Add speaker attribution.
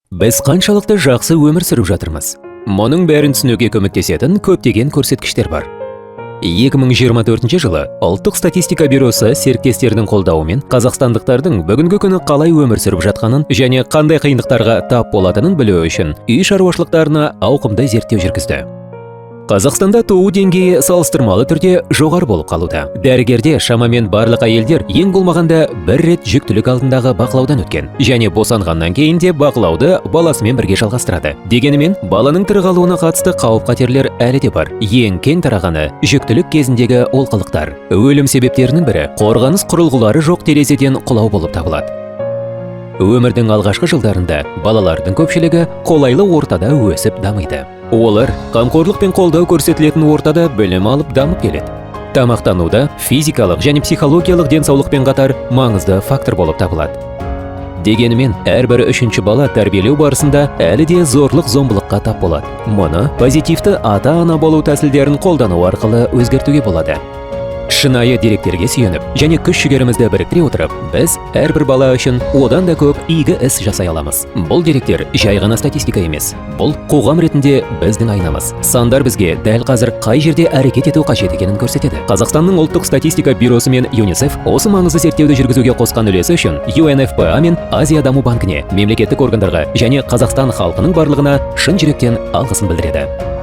Speaker 1: Біз қаншалықты жақсы өмір сүріп жатырмыз? Мұның бәрін түсінуге көмектесетін көптеген көрсеткіштер бар. 2024 жылы ұлттық статистика бюросы серіктестерінің қолдауымен қазақстандықтардың бүгінгі күні қалай өмір сүріп жатқанын және қандай қиындықтарға тап болатынын білу үшін үй шаруашылықтарына ауқымды зерттеу жүргізді. Қазақстанда туу деңгейі салыстырмалы түрде жоғары болып қалуда. Дәрігерде шамамен барлық әйелдер ең болмағанда бір рет жүктілік алдындағы бақылаудан өткен және босанғаннан кейін де бақылауды баласымен бірге жалғастырады. Дегенмен, баланың тірі қалуына қатысты қауіп-қатерлер әлі де бар. Ең кең тарағаны жүктілік кезіндегі олқылықтар. Өлім себептерінің бірі қорғаныс құрылғылары жоқ терезеден құлау болып табылады. Өмірдің алғашқы жылдарында балалардың көпшілігі қолайлы ортада өсіп дамиды. Олар қамқорлық пен қолдау көрсетілетін ортада білім алып дамып келеді. Тамақтануда физикалық және психологиялық денсаулықпен қатар маңызды фактор болып табылады. Дегенмен, әрбір үшінші бала тәрбиелеу барысында әлі де зорлық-зомбылыққа тап болады. Мұны позитивті ата-ана болу тәсілдерін қолдану арқылы өзгертуге болады. Шынайы деректерге сүйеніп және күш-жігерімізді біріктіре отырып, біз әрбір бала үшін одан да көп игі іс жасай аламыз. Бұл деректер жай ғана статистика емес. Бұл қоғам ретінде біздің айнамыз. Сандар бізге дәл қазір қай жерде әрекет ету қажет екенін көрсетеді. Қазақстанның ұлттық статистика бюросы мен ЮНИСЕФ осы маңызды зерттеуді жүргізуге қосқан үлесі үшін UNFPA мен Азия даму банкіне, мемлекеттік органдарға және Қазақстан халқының барлығына шын жүректен алғысын білдіреді.